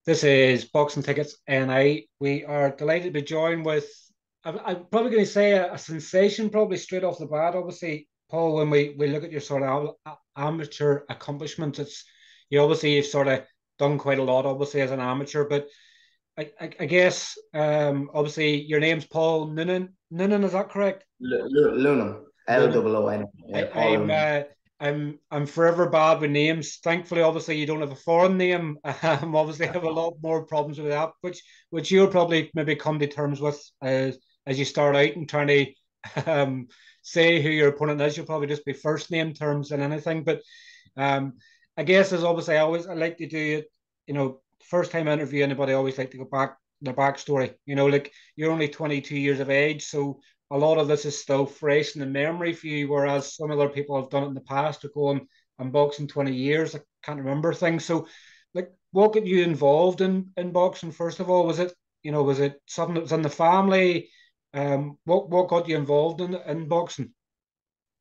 This is Boxing Tickets NI. We are delighted to be joined with, I'm probably going to say a sensation, probably straight off the bat. Obviously, Paul, when we look at your sort of amateur accomplishments, you've sort of done quite a lot, obviously, as an amateur. But I guess, obviously, your name's Paul Noonan. Noonan, is that correct? Loonam, Noonan. Loon, I, Paul I'm Loonam. uh, I'm forever bad with names. Thankfully, obviously, you don't have a foreign name. Obviously, have a lot more problems with that, which you'll probably maybe come to terms with as you start out and trying to say who your opponent is. You'll probably just be first name terms than anything. But um, I guess as obviously I like to do it. First time I interview anybody, I always like to go back the backstory. Like you're only 22 years of age, so a lot of this is still fresh in the memory for you, whereas some other people have done it in the past. Are going, I'm boxing 20 years, I can't remember things. So, like, what got you involved in boxing? First of all, was it something that was in the family? What got you involved in boxing?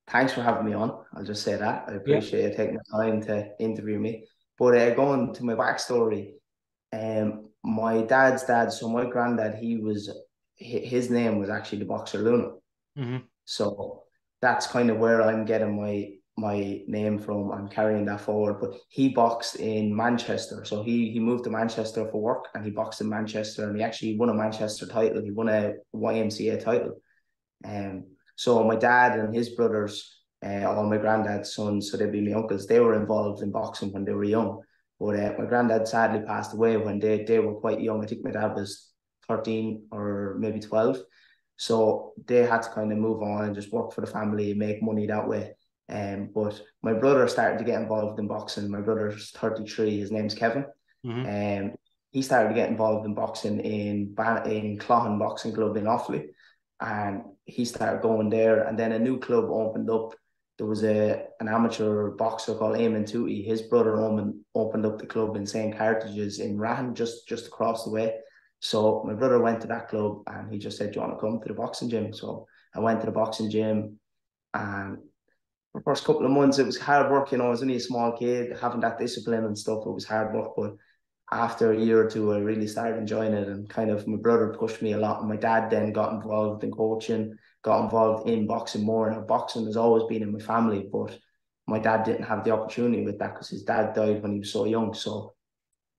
Thanks for having me on. I'll just say that. I Yeah. appreciate you taking the time to interview me. But going to my backstory, my dad's dad, so my granddad, his name was actually the boxer Luna. Mm-hmm. So that's kind of where I'm getting my name from. I'm carrying that forward. But he boxed in Manchester. So he moved to Manchester for work and he boxed in Manchester and he actually won a Manchester title. He won a YMCA title. So my dad and his brothers, all my granddad's sons, so they'd be my uncles, they were involved in boxing when they were young. But my granddad sadly passed away when they were quite young. I think my dad was 13 or maybe 12. So they had to kind of move on and just work for the family and make money that way. But my brother started to get involved in boxing. My brother's 33, his name's Kevin. Mm-hmm. Um, he started to get involved in boxing in Clohan Boxing Club in Offaly and he started going there. And then a new club opened up. There was an amateur boxer called Eamon Tootie. His brother opened up the club in St. Carthages in Rahan, just across the way. So my brother went to that club and he just said, "Do you want to come to the boxing gym?" So I went to the boxing gym and the first couple of months it was hard work, I was only a small kid, having that discipline and stuff, it was hard work. But after a year or two, I really started enjoying it, and kind of my brother pushed me a lot. And my dad then got involved in coaching, got involved in boxing more. And boxing has always been in my family, but my dad didn't have the opportunity with that because his dad died when he was so young. So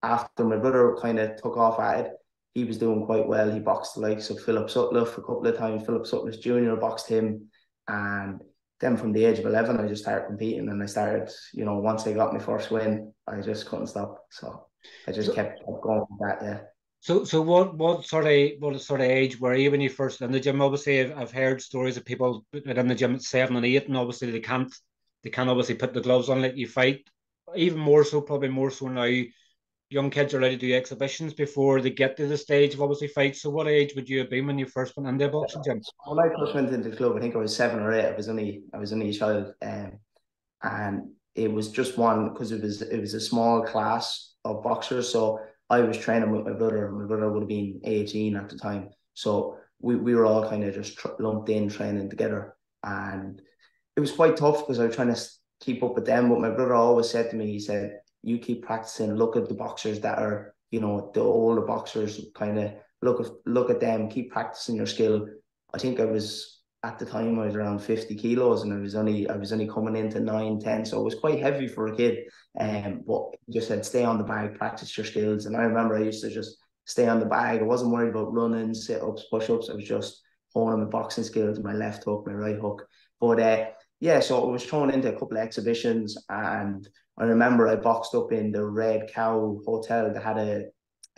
after my brother kind of took off at it, he was doing quite well. He boxed the likes of Philip Sutcliffe a couple of times. Philip Sutcliffe Jr. boxed him. And then from the age of 11, I just started competing and I started, once I got my first win, I just couldn't stop. So I just So, kept going with that, yeah. so what sort of age were you when you first in the gym? Obviously, I've heard stories of people in the gym at 7 and 8, and obviously they can't obviously put the gloves on, let you fight. Even more so, probably more so now. Young kids are allowed to do exhibitions before they get to the stage of obviously fights. So, what age would you have been when you first went into a boxing gym? So when I first went into the club, I think I was 7 or 8. I was only a child, and it was just one because it was a small class of boxers. So I was training with my brother. My brother would have been 18 at the time. So we were all kind of just lumped in training together. And it was quite tough because I was trying to keep up with them. But my brother always said to me, he said, "You keep practicing. Look at the boxers that are, the older boxers. Kind of look at them. Keep practicing your skill." I think I was at the time I was around 50 kilos and I was only coming into 9, 10, so it was quite heavy for a kid. Mm-hmm. But he just said, "Stay on the bag, practice your skills." And I remember I used to just stay on the bag. I wasn't worried about running, sit-ups, push-ups. I was just honing my boxing skills, my left hook, my right hook. But yeah, so I was thrown into a couple of exhibitions and I remember I boxed up in the Red Cow Hotel. They had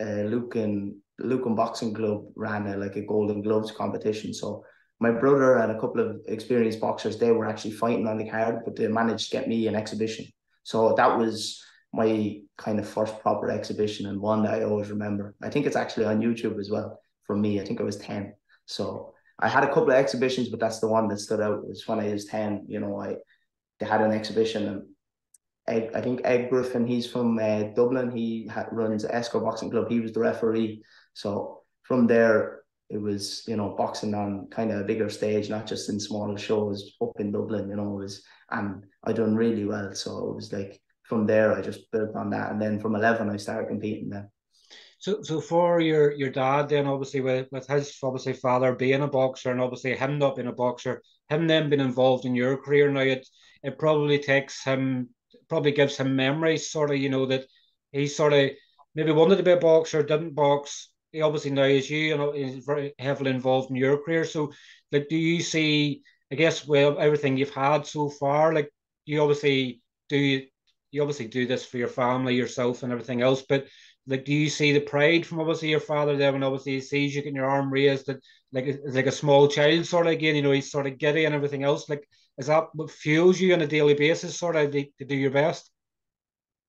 a Lucan Boxing Club ran like a Golden Gloves competition. So my brother and a couple of experienced boxers, they were actually fighting on the card, but they managed to get me an exhibition. So that was my kind of first proper exhibition and one that I always remember. I think it's actually on YouTube as well for me. I think I was 10. So I had a couple of exhibitions, but that's the one that stood out was when I was 10. They had an exhibition and I think Ed Griffin, he's from Dublin. Runs Esco Boxing Club. He was the referee. So from there, it was, boxing on kind of a bigger stage, not just in smaller shows up in Dublin, and I done really well. So it was like from there, I just built on that. And then from 11, I started competing then. So for your dad then obviously with his obviously father being a boxer and obviously him not being a boxer, him then being involved in your career now, it probably takes him, probably gives him memories sort of, that he sort of maybe wanted to be a boxer, didn't box. He obviously now is you, he's very heavily involved in your career. So like do you see, I guess, well, everything you've had so far, like you obviously do you obviously do this for your family, yourself and everything else, but like do you see the pride from obviously your father there when obviously he sees you getting your arm raised, that like it's like a small child sort of again, he's sort of giddy and everything else, like is that what fuels you on a daily basis sort of to do your best?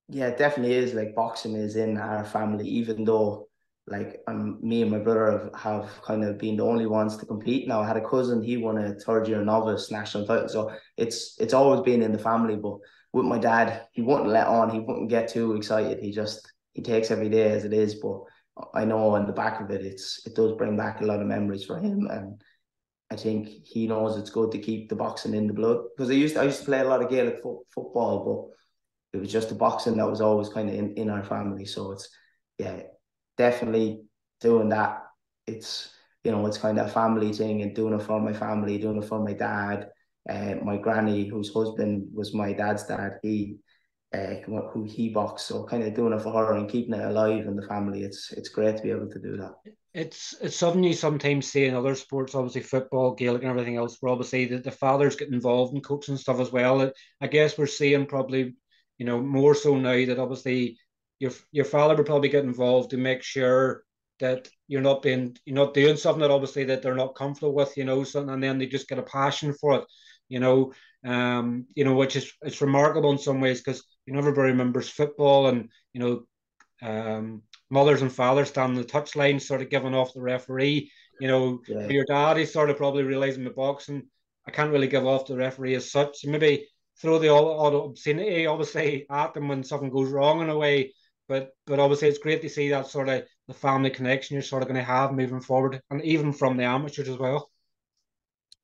Yeah, it definitely is. Like boxing is in our family, even though like me and my brother have kind of been the only ones to compete. Now I had a cousin, he won a third year novice national title, so it's always been in the family. But with my dad, he wouldn't let on, he wouldn't get too excited. He takes every day as it is. But I know in the back of it, it does bring back a lot of memories for him, and I think he knows it's good to keep the boxing in the blood because I used to play a lot of Gaelic football, but it was just the boxing that was always kind of in our family. So it's yeah, definitely doing that. It's it's kind of a family thing and doing it for my family, doing it for my dad, my granny, whose husband was my dad's dad. Who he boxed, so kind of doing it for her and keeping it alive in the family. It's great to be able to do that. It's something you sometimes see in other sports, obviously football, Gaelic, and everything else. Where obviously the fathers get involved in coaching and stuff as well. I guess we're seeing probably, more so now that obviously your father would probably get involved to make sure that you're not doing something that obviously that they're not comfortable with, something, and then they just get a passion for it, you know, which is it's remarkable in some ways because everybody remembers football and mothers and fathers standing on the touchline, sort of giving off the referee. For Yeah, your dad, he's sort of probably realizing the boxing, I can't really give off the referee as such. So maybe throw the all obscenity, obviously, at them when something goes wrong in a way. But obviously, it's great to see that sort of the family connection you're sort of going to have moving forward, and even from the amateurs as well.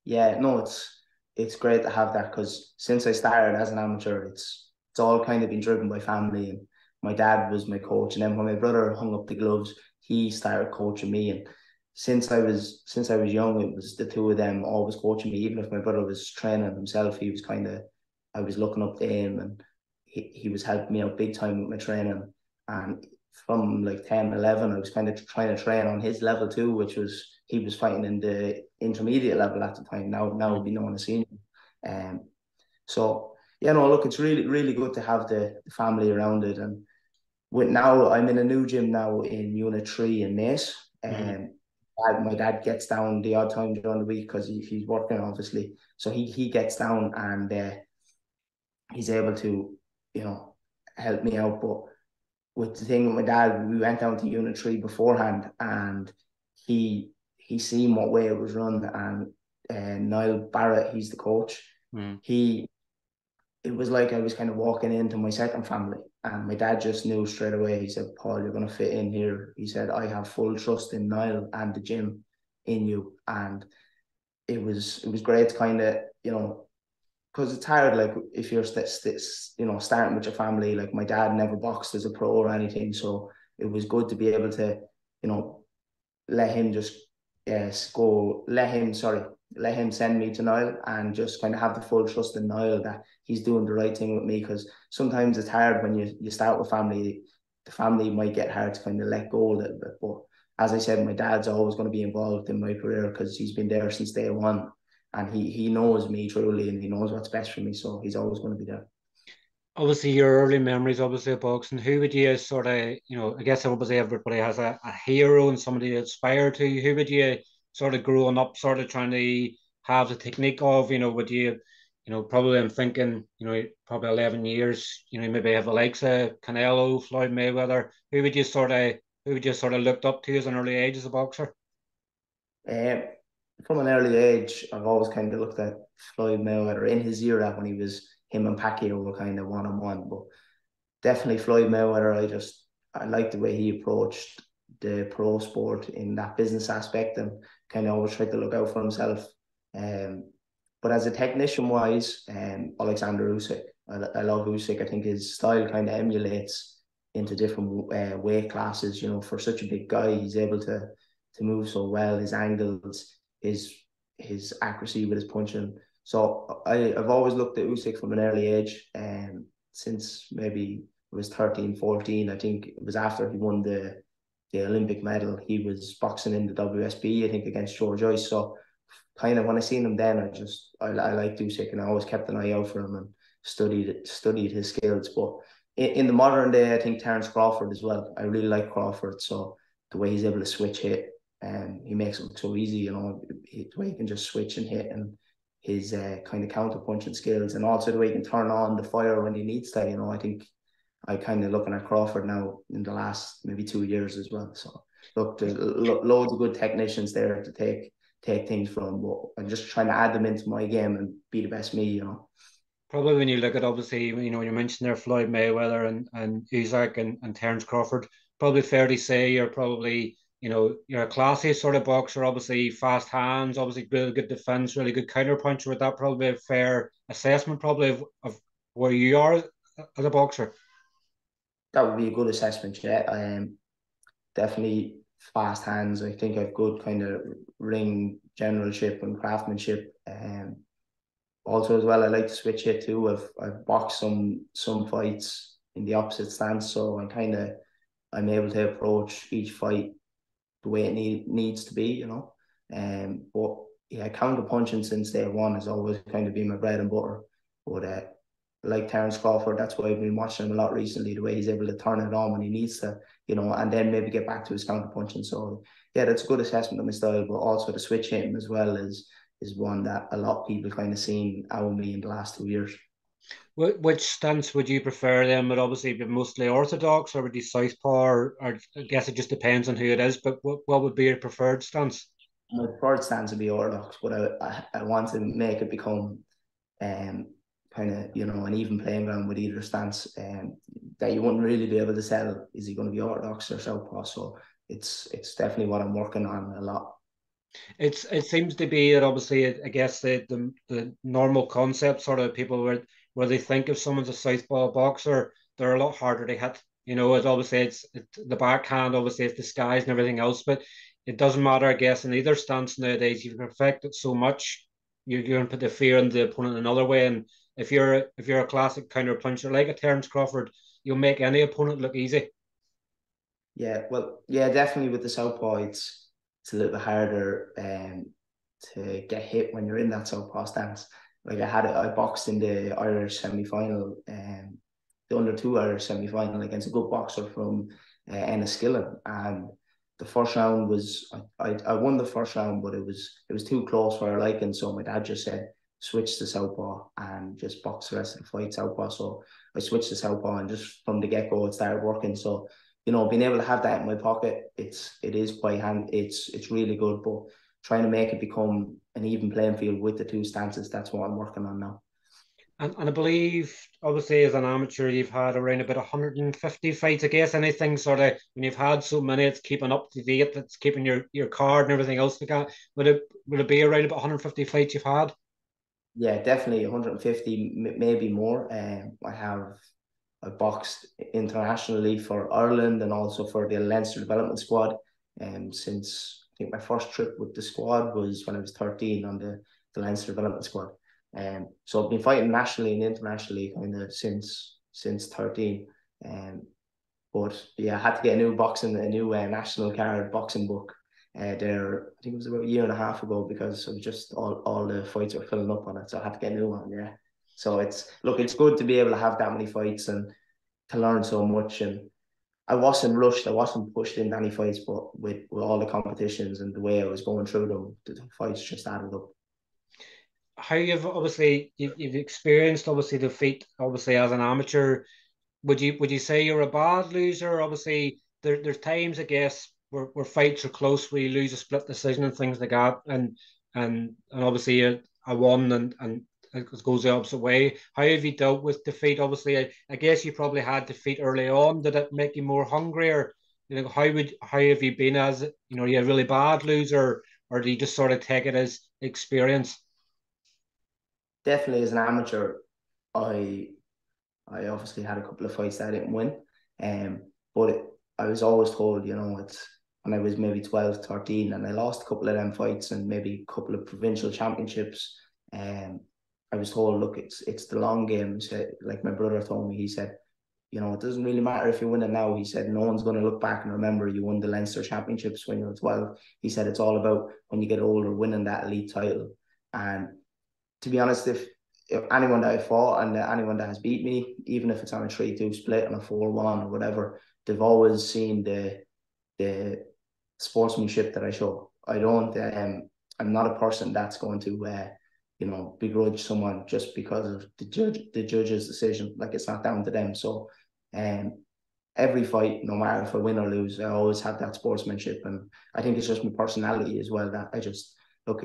yeah, no, it's great to have that because since I started as an amateur, it's all kind of been driven by family, and my dad was my coach, and then when my brother hung up the gloves, he started coaching me, and since I was young, it was the two of them always coaching me. Even if my brother was training himself, he was kind of I was looking up to him, and he was helping me out big time with my training, and from like 10, 11, I was kind of trying to train on his level too, which was he was fighting in the intermediate level at the time. Now Mm. would be known as senior. Um, so yeah, no, look, it's really really good to have the family around it. And with now, I'm in a new gym now in Unit 3 in Naas. Mm. My dad gets down the odd time during the week because he's working obviously. So he gets down and he's able to help me out. But with the thing with my dad, we went down to Unit 3 beforehand, and he seen what way it was run, and Niall Barrett, he's the coach. Mm. He It was like I was kind of walking into my second family, and my dad just knew straight away. He said, "Paul, you're going to fit in here." He said, "I have full trust in Niall and the gym in you," and it was great to kind of because it's hard, like if you're starting with your family. Like my dad never boxed as a pro or anything, so it was good to be able to you know let him just yes go let him send me to Niall and just kind of have the full trust in Niall that he's doing the right thing with me, because sometimes it's hard when you start with family. The family might get hard to kind of let go a little bit, but as I said, my dad's always going to be involved in my career because he's been there since day one, and he knows me truly, and he knows what's best for me, so he's always going to be there. Obviously your early memories obviously of boxing, who would you sort of, I guess obviously everybody has a hero and somebody to aspire to. Who would you sort of growing up sort of trying to have the technique of, would you, probably I'm thinking, probably 11 years, maybe have the likes of Canelo, Floyd Mayweather. Who would you sort of looked up to as an early age as a boxer? Um, from an early age, I've always kind of looked at Floyd Mayweather in his era when him and Pacquiao were kind of one on one. But definitely Floyd Mayweather, I like the way he approached the pro sport in that business aspect, and kind of always tried to look out for himself. Um, but as a technician wise, Alexander Usyk, I love Usyk. I think his style kind of emulates into different weight classes. You know, for such a big guy, he's able to move so well. His angles, his accuracy with his punching. So I've always looked at Usyk from an early age, and since maybe it was 13, 14. I think it was after he won the Olympic medal. He was boxing in the WSB, I think, against George Joyce. So kind of when I seen him then, I liked Usyk, and I always kept an eye out for him and studied his skills. But in the modern day, I think Terence Crawford as well. I really like Crawford. So the way he's able to switch hit, and he makes it look so easy. You know, the way he can just switch and hit, and his kind of counter punching skills, and also the way he can turn on the fire when he needs to. You know, I think I kind of looking at Crawford now in the last maybe 2 years as well. So look, there's loads of good technicians there to take things from, but I'm just trying to add them into my game and be the best me, you know. Probably when you look at, obviously, when you mentioned there Floyd Mayweather and Isaac and Terence Crawford, probably fair to say you're probably, you're a classy sort of boxer, obviously fast hands, obviously really good defense, really good counter puncher. Would that probably be a fair assessment probably of where you are as a boxer? That would be a good assessment, yeah. Definitely fast hands. I think I've good kind of ring generalship and craftsmanship. Also as well, I like to switch it too. I've boxed some fights in the opposite stance, so I'm able to approach each fight the way it needs to be, you know. But yeah, counter punching since day one has always kind of been my bread and butter. But like Terence Crawford, that's why I've been watching him a lot recently. The way he's able to turn it on when he needs to, you know, and then maybe get back to his counter punching. So yeah, that's a good assessment of my style. But also the switch hitting as well is one that a lot of people kind of seen out of me in the last 2 years. Which stance would you prefer then? Would obviously be mostly orthodox, or would you southpaw, or I guess it just depends on who it is. But what would be your preferred stance? My preferred stance would be orthodox, but I want to make it become um kind of, you know, an even playing ground with either stance, that you wouldn't really be able to tell is he going to be orthodox or southpaw. So it's definitely what I'm working on a lot. It seems to be that obviously I guess the normal concept sort of people where they think if someone's a southpaw boxer, they're a lot harder to hit. It's obviously it's the backhand, obviously it's disguised and everything else, but it doesn't matter, I guess, in either stance nowadays. You perfect it so much, you're going to put the fear in the opponent another way. And if you're a classic counter puncher like a Terence Crawford, you'll make any opponent look easy. Yeah, well, yeah, definitely with the southpaw, it's a little bit harder to get hit when you're in that southpaw stance. Like I boxed in the Irish semi final, the under two Irish semi final against a good boxer from Enniskillen, and the first round was I won the first round, but it was too close for our liking. So my dad just said switch to southpaw and just box the rest of the fight southpaw. So I switched to southpaw, and just from the get go it started working. So you know, being able to have that in my pocket, it is quite hand. It's really good, but trying to make it become an even playing field with the two stances, that's what I'm working on now. And I believe, obviously, as an amateur, you've had around about 150 fights. I guess anything sort of when you've had so many, it's keeping up to date. It's keeping your card and everything else like that. Would it be around about 150 fights you've had? Yeah, definitely 150, maybe more. I boxed internationally for Ireland and also for the Leinster development squad. Since I think my first trip with the squad was when I was 13 on the Leinster development squad. So I've been fighting nationally and internationally kind of since 13. But yeah, I had to get a new national card boxing book. There, I think it was about a year and a half ago because of just all the fights were filling up on it. So I had to get a new one. Yeah. So it's good to be able to have that many fights and to learn so much. And I wasn't rushed. I wasn't pushed into any fights, but with all the competitions and the way I was going through them, the fights just added up. How you've experienced obviously defeat obviously as an amateur. Would you say you're a bad loser? Obviously, there's times I guess where fights are close where you lose a split decision and things like that, and obviously I won and it goes the opposite way. How have you dealt with defeat? Obviously, I guess you probably had defeat early on. Did it make you more hungry, or how have you been as you're a really bad loser, or do you just sort of take it as experience? Definitely as an amateur, I I obviously had a couple of fights that I didn't win. But I was always told, it's when I was maybe 12, 13, and I lost a couple of them fights and maybe a couple of provincial championships. I was told, look, it's the long game. So, like my brother told me, he said, it doesn't really matter if you win it now. He said, no one's going to look back and remember you won the Leinster Championships when you were 12. He said, it's all about when you get older, winning that elite title. And to be honest, if anyone that I fought and anyone that has beat me, even if it's on a 3-2 split, on a 4-1 or whatever, they've always seen the sportsmanship that I show. I don't, I'm not a person that's going to, begrudge someone just because of the judge's decision. Like, it's not down to them. So, every fight, no matter if I win or lose, I always have that sportsmanship. And I think it's just my personality as well that I just look,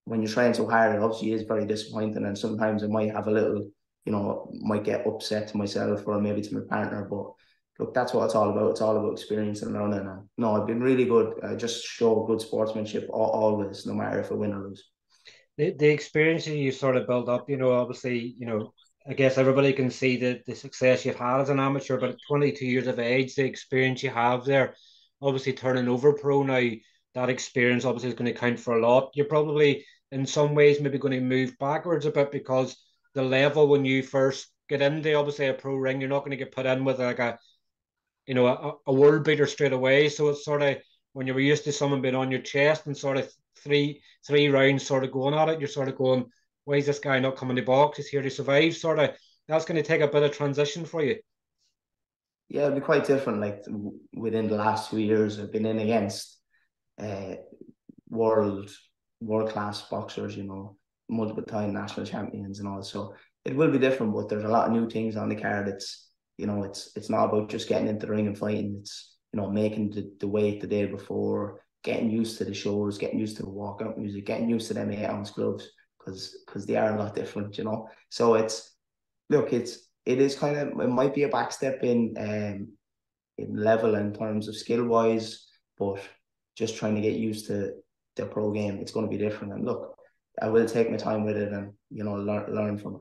when you're trying so hard, it obviously is very disappointing. And sometimes I might have a little, might get upset to myself or maybe to my partner. But look, that's what it's all about. It's all about experience and learning. And no, I've been really good. I just show good sportsmanship always, no matter if I win or lose. The experience you sort of build up, obviously, I guess everybody can see the success you've had as an amateur, but at 22 years of age, the experience you have there, obviously turning over pro now, that experience obviously is going to count for a lot. You're probably in some ways maybe going to move backwards a bit because the level when you first get into obviously a pro ring, you're not going to get put in with like a world beater straight away. So it's sort of when you were used to someone being on your chest and sort of three rounds sort of going at it, you're sort of going, why is this guy not coming to box? He's here to survive. Sort of that's going to take a bit of transition for you. Yeah, it'll be quite different. Like within the last 2 years, I've been in against uh, world world class boxers, multiple time national champions and all. So it will be different, but there's a lot of new things on the card. It's not about just getting into the ring and fighting. It's making the weight the day before, getting used to the shows, getting used to the walkout music, getting used to them 8 ounce gloves because they are a lot different. So it is kind of, it might be a back step in level in terms of skill wise, but just trying to get used to the pro game, it's going to be different. And look, I will take my time with it and learn from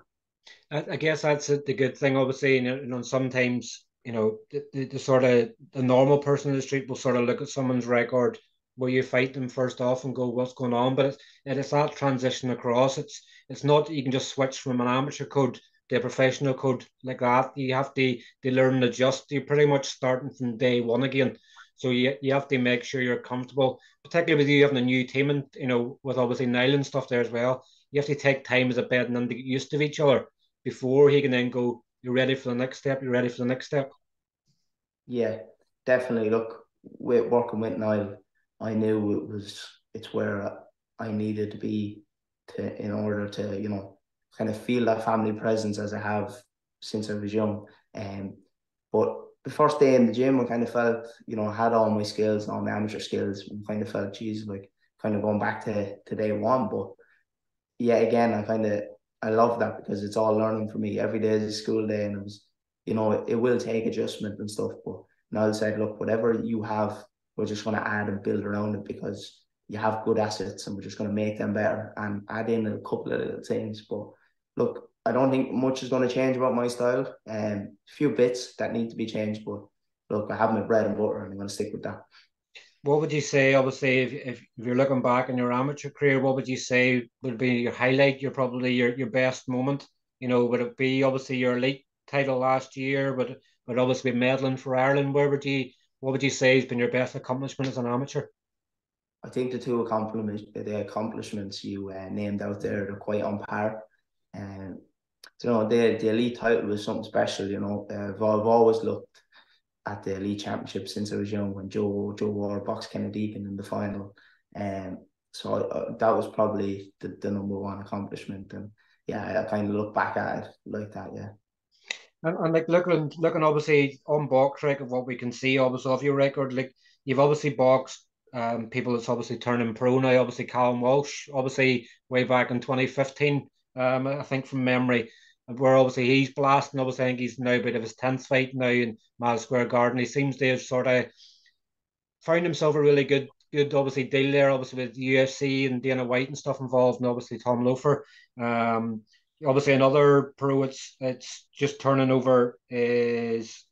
it. I guess that's the good thing, obviously. Sometimes the sort of the normal person in the street will sort of look at someone's record where you fight them first off and go, "What's going on?" But it's that transition across. It's not that you can just switch from an amateur code to a professional code like that. You have to learn and adjust. You're pretty much starting from day one again. So you have to make sure you're comfortable, particularly with you having a new team and with obviously niall and stuff there as well. You have to take time as a bed and then to get used to each other before he can then go, you're ready for the next step, you're ready for the next step. Yeah, definitely. Look, with working with Niall, I knew it's where I needed to be in order to, kind of feel that family presence as I have since I was young. But the first day in the gym, I kind of felt, I had all my skills, all my amateur skills, and kind of felt, geez, like kind of going back to day one. But yeah, again, I love that because it's all learning for me. Every day is a school day, and it will take adjustment and stuff. But now I said, look, whatever you have, we're just going to add and build around it because you have good assets, and we're just going to make them better and add in a couple of little things. But look, I don't think much is going to change about my style. A few bits that need to be changed, but look, I have my bread and butter, and I'm going to stick with that. What would you say, obviously, if you're looking back in your amateur career, what would you say would be your highlight, your best moment? Would it be obviously your elite title last year, but obviously medaling for Ireland? What would you say has been your best accomplishment as an amateur? I think the accomplishments you named out there are quite on par. And the elite title was something special. I've always looked at the elite championship since I was young when Joe War boxed Kennedy in the final. So that was probably the number one accomplishment. And yeah, I kind of look back at it like that. Yeah. And like looking obviously on box rec of what we can see obviously of your record, like you've obviously boxed people that's obviously turning pro now, obviously Callum Walsh, obviously way back in 2015, I think from memory, where obviously he's blasting, obviously I think he's now about of his 10th fight now in Madison Square Garden. He seems to have sort of found himself a really good obviously deal there, obviously with the UFC and Dana White and stuff involved, and obviously Tom Loeffler. Um, Obviously another pro it's just turning over is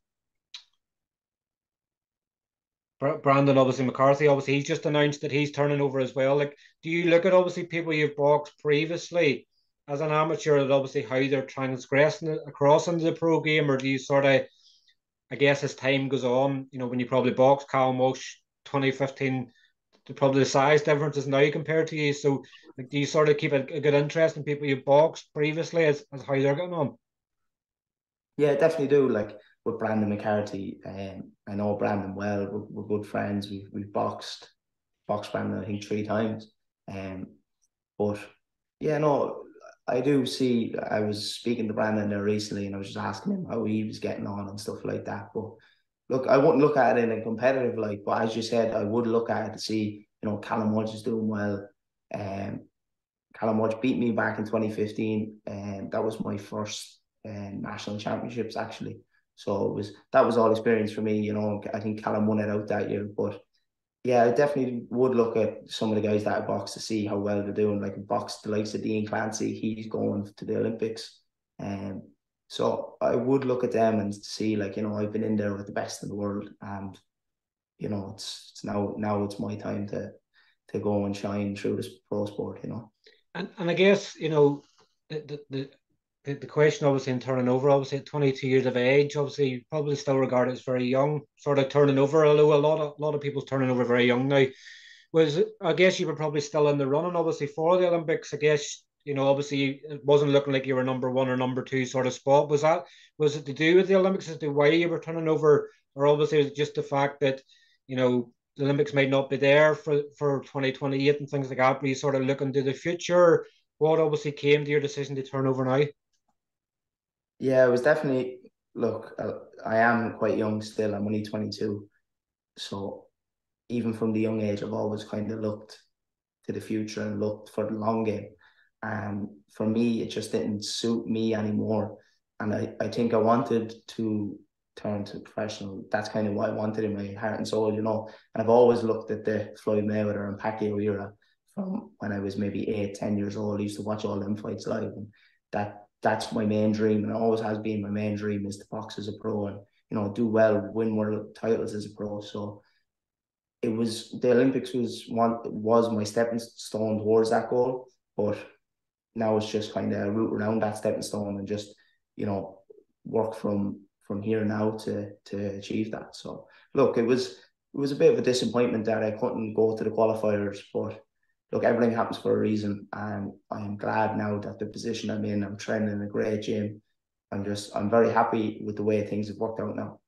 Brandon obviously McCarthy, obviously he's just announced that he's turning over as well. Like, do you look at obviously people you've boxed previously as an amateur, that obviously how they're transgressing across into the pro game, or do you sort of, I guess as time goes on, when you probably box Cal Walsh 2015, probably the size differences now compared to you. So, like, do you sort of keep a good interest in people you've boxed previously as how they're getting on? Yeah, definitely do. Like with Brandon McCarthy, I know Brandon well. We're good friends. We've boxed Brandon I think three times. Um, but yeah, no, I do see. I was speaking to Brandon there recently, and I was just asking him how he was getting on and stuff like that. But look, I wouldn't look at it in a competitive light. But as you said, I would look at it to see, Callum Woods is doing well. Um, Callum Woods beat me back in 2015, and that was my first national championships actually. So that was all experience for me. I think Callum won it out that year, but yeah, I definitely would look at some of the guys that I boxed to see how well they're doing. Like I boxed the likes of Dean Clancy, he's going to the Olympics. And so I would look at them and see, like, I've been in there with the best in the world. And, it's now it's my time to go and shine through this pro sport. And I guess, the question obviously in turning over, obviously at 22 years of age, obviously you probably still regard it as very young, sort of turning over, although a lot of people's turning over very young now. Was I guess you were probably still in the running, obviously, for the Olympics. I guess, obviously it wasn't looking like you were number one or number two sort of spot. Was it to do with the Olympics as to why you were turning over, or obviously was it just the fact that, the Olympics might not be there for 2028 and things like that, but you sort of look into the future? What obviously came to your decision to turn over now? Yeah, it was definitely, look, I am quite young still. I'm only 22. So even from the young age, I've always kind of looked to the future and looked for the long game. And for me, it just didn't suit me anymore. And I think I wanted to turn to professional. That's kind of what I wanted in my heart and soul. And I've always looked at the Floyd Mayweather and Pacquiao era from when I was maybe 8, 10 years old. I used to watch all them fights live. And that's my main dream. And it always has been my main dream is to box as a pro and, do well, win world titles as a pro. So it was the Olympics was my stepping stone towards that goal, but now it's just kind of root around that stepping stone and just you know work from here now to achieve that. So look, it was a bit of a disappointment that I couldn't go to the qualifiers, but look, everything happens for a reason, and I'm glad now that the position I'm in, I'm training in a great gym. I'm very happy with the way things have worked out now.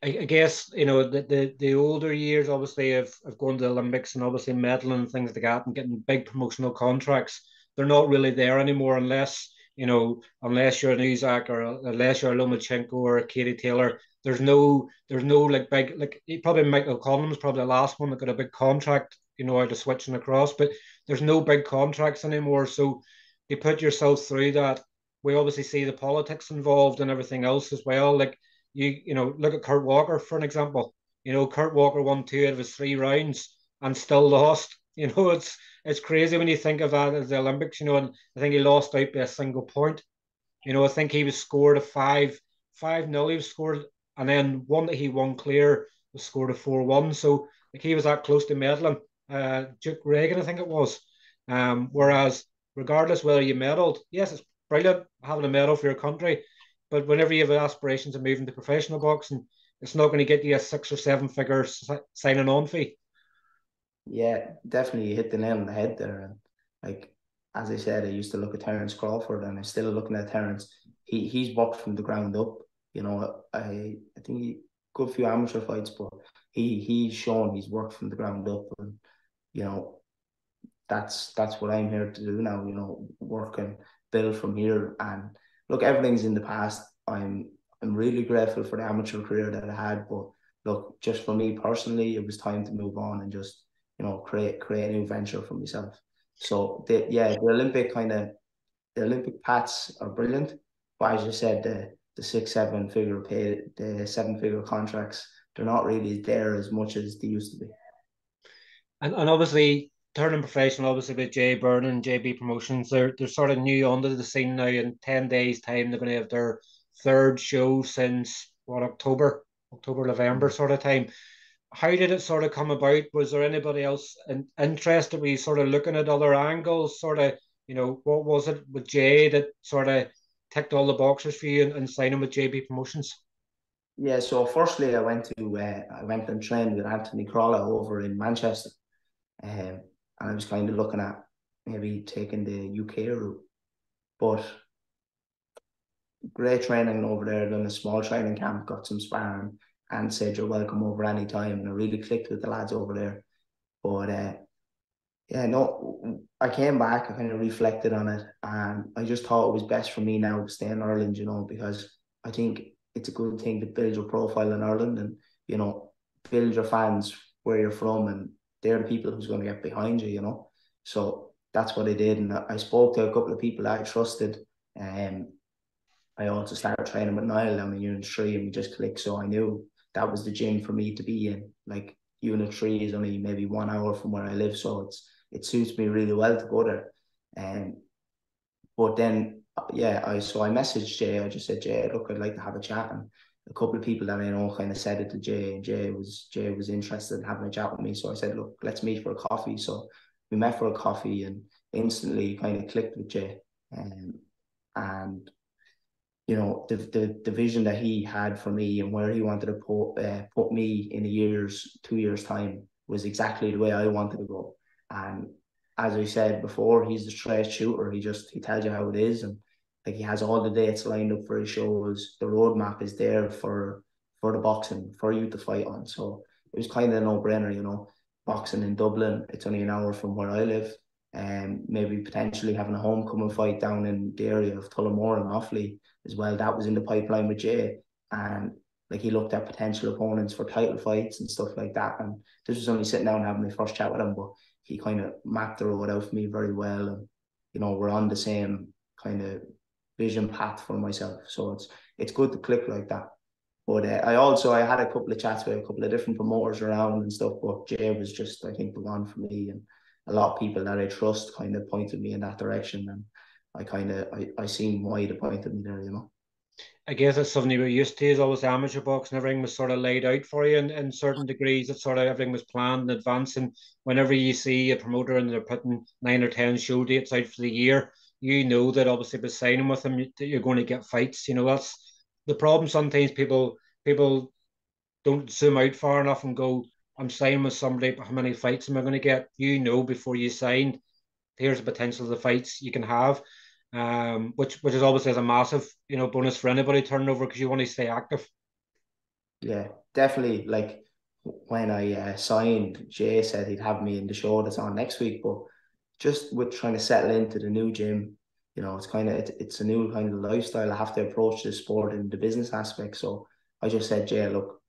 I guess the older years obviously of going to the Olympics and obviously medaling and things like that and getting big promotional contracts, they're not really there anymore unless you're an Uzak or unless you're a Lomachenko or a Katie Taylor. There's no like big, like probably Michael Conlan was probably the last one that got a big contract, out of switching across, but there's no big contracts anymore. So you put yourself through that. We obviously see the politics involved and everything else as well. Like look at Kurt Walker for an example. Kurt Walker won two out of his three rounds and still lost. It's crazy when you think of that as the Olympics. And I think he lost out by a single point. I think he was scored a 5-0. He was scored, and then one that he won clear was scored a 4-1. So like he was that close to medaling. Duke Reagan, I think it was. Whereas regardless whether you medaled, yes, it's brilliant having a medal for your country, but whenever you have aspirations of moving to professional boxing, it's not going to get you a 6 or 7 figure signing on fee. Yeah, definitely hit the nail on the head there. And like as I said, I used to look at Terence Crawford, and I'm still looking at Terence. He's worked from the ground up. I think he good few amateur fights, but he's shown he's worked from the ground up, and you know that's what I'm here to do now. Work and build from here. And look, everything's in the past. I'm really grateful for the amateur career that I had, but look, just for me personally, it was time to move on and just create a new venture for myself. So the Olympic paths are brilliant, but as you said, the 6, 7 figure pay, the 7 figure contracts, they're not really there as much as they used to be. And obviously turning professional, obviously with Jay Byrne and JB Promotions, they're sort of new onto the scene now. In 10 days' time, they're going to have their third show since what October, November sort of time. how did it sort of come about? Was there anybody else interested? Were you sort of looking at other angles? Sort of, what was it with Jay that sort of ticked all the boxes for you and signing with JB Promotions? Yeah, so firstly, I went and trained with Anthony Crolla over in Manchester, and I was kind of looking at maybe taking the UK route, but great training over there. Done a small training camp, got some sparring, and said you're welcome over any time, and I really clicked with the lads over there. But yeah, no, I came back, I kind of reflected on it, and I just thought it was best for me now to stay in Ireland, because I think it's a good thing to build your profile in Ireland and, build your fans where you're from, and they're the people who's going to get behind you. So that's what I did. And I spoke to a couple of people I trusted. And I also started training with Niall. I'm in Unit 3 and we just clicked. So I knew that was the gym for me to be in. Like Unit 3 is only maybe 1 hour from where I live. So it suits me really well to go there. And but then yeah, I messaged Jay. I just said, Jay, look, I'd like to have a chat. And a couple of people that I know kind of said it to Jay, and Jay was interested in having a chat with me. So I said, look, let's meet for a coffee. So we met for a coffee and instantly kind of clicked with Jay. And the vision that he had for me and where he wanted to put me in 2 years time was exactly the way I wanted to go. And as I said before, he's a straight shooter. He tells you how it is, and like he has all the dates lined up for his shows. The roadmap is there for the boxing for you to fight on. So it was kind of a no-brainer. Boxing in Dublin, it's only an hour from where I live, and maybe potentially having a homecoming fight down in the area of Tullamore and Offaly as well. That was in the pipeline with Jay, and like he looked at potential opponents for title fights and stuff like that. And this was only sitting down having my first chat with him, but he kind of mapped the road out for me very well, and we're on the same kind of vision path for myself. So it's good to click like that. But I had a couple of chats with a couple of different promoters around and stuff, but Jay was just, I think, the one for me. And a lot of people that I trust kind of pointed me in that direction, and I seen why they pointed me there. I guess it's something you were used to is always amateur boxing. Everything was sort of laid out for you in certain degrees. That sort of everything was planned in advance. And whenever you see a promoter and they're putting 9 or 10 show dates out for the year, you know that obviously by signing with them that you're going to get fights. That's the problem. Sometimes people don't zoom out far enough and go, I'm signing with somebody, but how many fights am I going to get? Before you signed, here's the potential of the fights you can have, which is obviously a massive bonus for anybody turning over because you want to stay active. Yeah, definitely. Like when I signed, Jay said he'd have me in the show that's on next week. But just with trying to settle into the new gym, it's a new kind of lifestyle. I have to approach the sport and the business aspect. So I just said, Jay, look,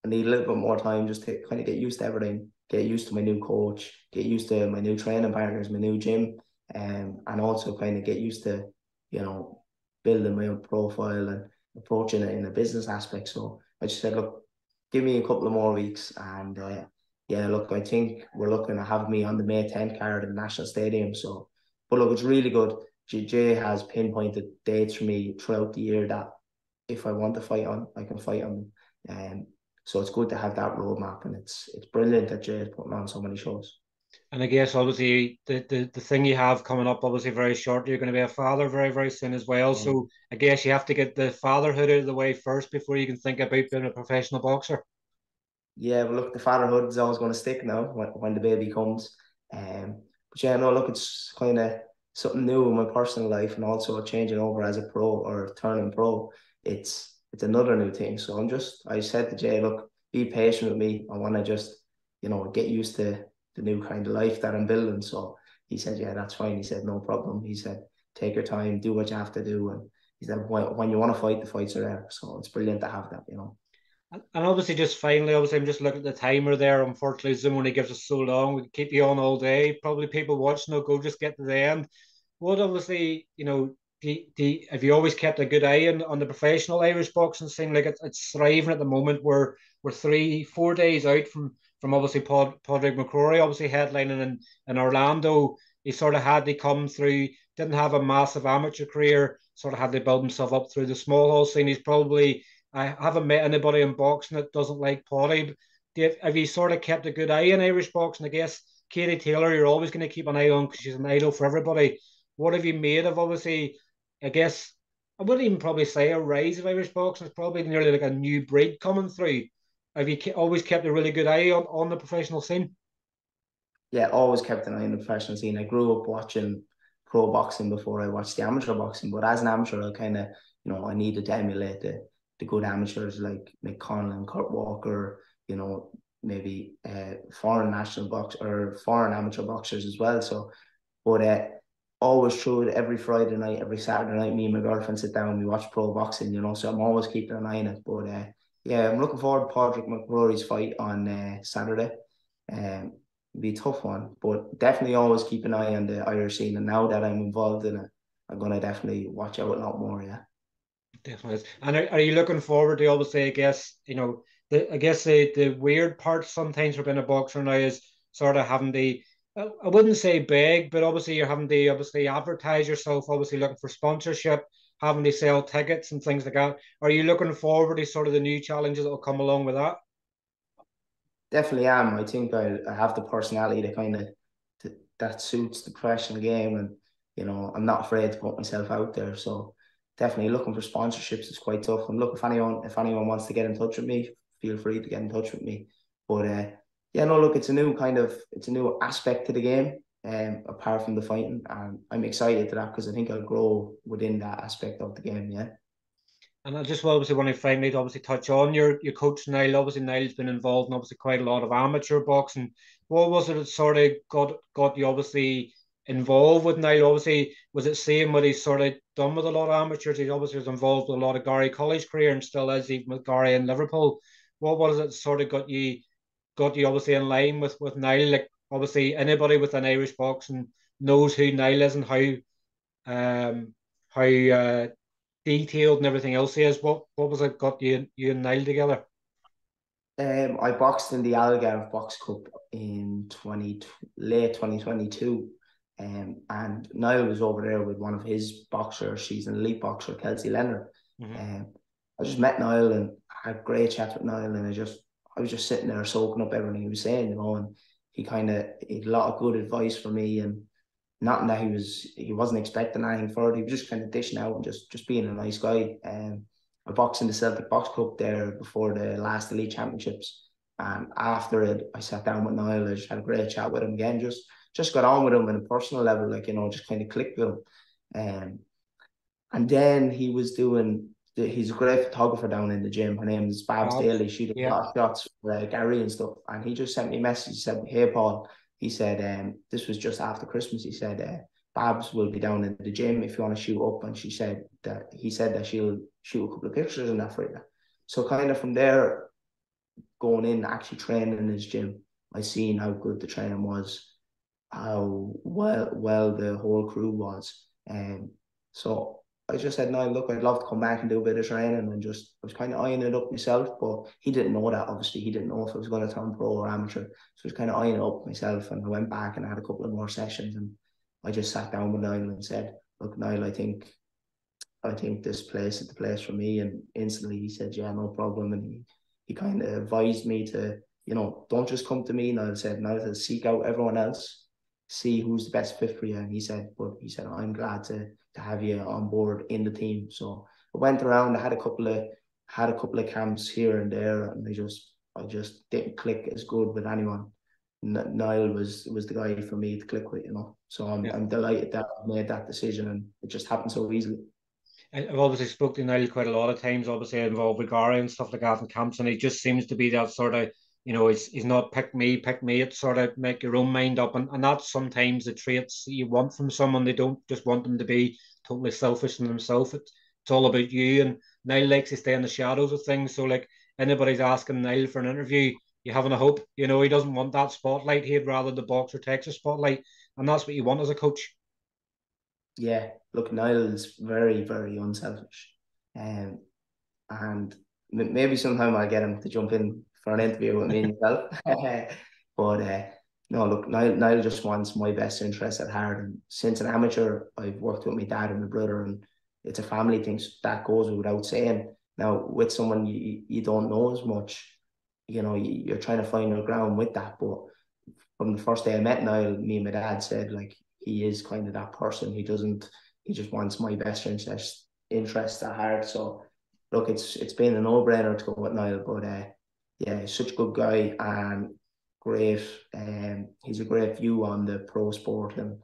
I need a little bit more time just to kind of get used to everything, get used to my new coach, get used to my new training partners, my new gym, and also kind of get used to, you know, building my own profile and approaching it in a business aspect. So I just said, look, give me a couple of more weeks, and yeah, look, I think we're looking to have me on the May 10th card in the National Stadium. So, but look, it's really good. Jay has pinpointed dates for me throughout the year that if I want to fight on, I can fight on. So it's good to have that roadmap, and it's brilliant that Jay is putting on so many shows. And I guess obviously the thing you have coming up obviously very shortly, you're going to be a father very, very soon as well. Yeah. So I guess you have to get the fatherhood out of the way first before you can think about being a professional boxer. Yeah, well, look, the fatherhood is always going to stick now when the baby comes. But yeah, no, look, it's kind of something new in my personal life, and also changing over as a pro or turning pro. It's another new thing. So I said to Jay, look, be patient with me. I want to just, get used to the new kind of life that I'm building. So he said, yeah, that's fine. He said, no problem. He said, take your time, do what you have to do. And he said, when you want to fight, the fights are there. So it's brilliant to have that. And obviously, just finally, obviously, I'm just looking at the timer there. Unfortunately, Zoom only gives us so long. We can keep you on all day. Probably people watching will go just get to the end. What obviously, have you always kept a good eye on the professional Irish boxing scene? Like it's thriving at the moment. We're 3, 4 days out from obviously Padraig McCrory, obviously headlining in Orlando. He sort of had to come through, didn't have a massive amateur career, sort of had to build himself up through the small hall scene. He's probably I haven't met anybody in boxing that doesn't like Paddy. have you sort of kept a good eye on Irish boxing? I guess Katie Taylor, you're always going to keep an eye on because she's an idol for everybody. What have you made of, obviously, I guess, I wouldn't even probably say a rise of Irish boxing. It's probably nearly like a new breed coming through. Have you always kept a really good eye on the professional scene? Yeah, always kept an eye on the professional scene. I grew up watching pro boxing before I watched the amateur boxing, but as an amateur, I kind of, I needed to emulate the good amateurs like Mick Conlon and Kurt Walker, maybe foreign national box or foreign amateur boxers as well. So, but always through it every Friday night, every Saturday night, me and my girlfriend sit down and we watch pro boxing, so I'm always keeping an eye on it. But yeah, I'm looking forward to Patrick McRory's fight on Saturday. Um, be a tough one, but definitely always keep an eye on the Irish scene. And now that I'm involved in it, I'm gonna definitely watch out a lot more. Yeah, Definitely is. And are you looking forward to, obviously, I guess, I guess the weird part sometimes for being a boxer now is sort of having to, I wouldn't say beg, but obviously you're having to obviously advertise yourself, obviously looking for sponsorship, having to sell tickets and things like that. Are you looking forward to sort of the new challenges that will come along with that? definitely am. I think I have the personality to that suits the professional game, and I'm not afraid to put myself out there. So definitely looking for sponsorships is quite tough. And look, if anyone wants to get in touch with me, feel free to get in touch with me. But yeah, no, look, it's a new aspect to the game, apart from the fighting, and I'm excited to that because I think I'll grow within that aspect of the game. Yeah. And I just obviously want to finally obviously touch on your coach Niall. Obviously Niall's been involved in obviously quite a lot of amateur boxing. What was it that sort of got you obviously involved with Niall? Obviously, was it seeing what he's sort of done with a lot of amateurs? He obviously was involved with a lot of Gary College career and still is even with Gary in Liverpool. What was it that sort of got you obviously in line with Niall? Like obviously anybody with an Irish boxing knows who Niall is and um how detailed and everything else is. What was it got you and Niall together? I boxed in the Algarve Box Cup in late 2022. And Niall was over there with one of his boxers. She's an elite boxer, Kelsey Leonard. Mm-hmm. I just met Niall and had great chats with Niall, and I was just sitting there soaking up everything he was saying, and he he had a lot of good advice for me, and not that he wasn't expecting anything for it. He was just kind of dishing out and just being a nice guy. I boxed in the Celtic Box Cup there before the last Elite Championships. And after it, I sat down with Niall. I just had a great chat with him again. Just got on with him on a personal level, like, just kind of clicked with him. Um, and then he's a great photographer down in the gym. Her name is Babs Babs. Daly. She does a Yeah. lot of shots for Gary and stuff. And he just sent me a message. He said, "Hey, Paul." He said, this was just after Christmas. He said, Babs will be down in the gym if you want to shoot up. And he said that she'll shoot a couple of pictures and that for you. So kind of from there, going in, actually training in his gym, I seen how good the training was, how well the whole crew was. And so I just said, no, look, I'd love to come back and do a bit of training, and just I was kind of eyeing it up myself, but he didn't know that. Obviously, he didn't know if I was going to turn pro or amateur, so I was kind of eyeing it up myself. And I went back and I had a couple of more sessions, and I just sat down with Niall and said, look, Niall, I think this place is the place for me. And instantly he said, yeah, no problem. And he kind of advised me to, don't just come to me. Niall said, Niall, seek out everyone else, see who's the best fit for you. And he said, I'm glad to have you on board in the team. So I went around. I had a couple of camps here and there, and I just didn't click as good with anyone. Niall was the guy for me to click with. So I'm Yeah. I'm delighted that I made that decision, and it just happened so easily. I've obviously spoken to Niall quite a lot of times, obviously involved with Gary and stuff like that in camps, and he just seems to be that sort of, he's not pick me, it's sort of make your own mind up. And that's sometimes the traits you want from someone. They don't just want them to be totally selfish in themselves. It's all about you. And Niall likes to stay in the shadows of things. So like anybody's asking Niall for an interview, you having a hope, he doesn't want that spotlight. He'd rather the boxer takes a spotlight. And that's what you want as a coach. Yeah, look, Niall's very, very unselfish. Um, and maybe sometime I'll get him to jump in for an interview with me and yourself. But no, look, Niall just wants my best interest at heart. And since an amateur, I've worked with my dad and my brother, and it's a family thing. So that goes without saying. Now, with someone you don't know as much, you're trying to find your ground with that. But from the first day I met Niall, me and my dad said like he is kind of that person. He just wants my best interest at heart. So look, it's been a no-brainer to go with Niall, but yeah, he's such a good guy and great. He's a great view on the pro sport and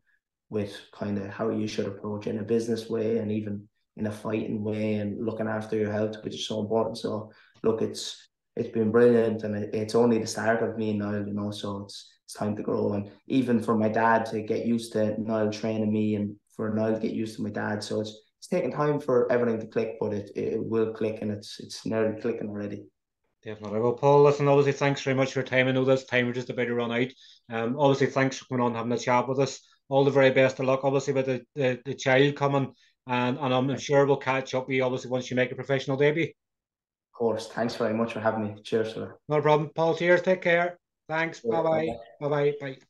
with kind of how you should approach it in a business way and even in a fighting way and looking after your health, which is so important. So look, it's been brilliant and it's only the start of me and Niall, so it's time to grow. And even for my dad to get used to Niall training me and for Niall to get used to my dad. So it's taking time for everything to click, but it will click and it's nearly clicking already. Definitely. Well, Paul, listen, obviously, thanks very much for your time. I know this time we're just about to run out. Obviously, thanks for coming on and having a chat with us. All the very best of luck, obviously, with the child coming. And I'm sure we'll catch up with you, obviously, once you make a professional debut. Of course. Thanks very much for having me. Cheers for that. No problem. Paul, cheers. Take care. Thanks. Yeah, Bye-bye. bye-bye. Bye-bye. Bye.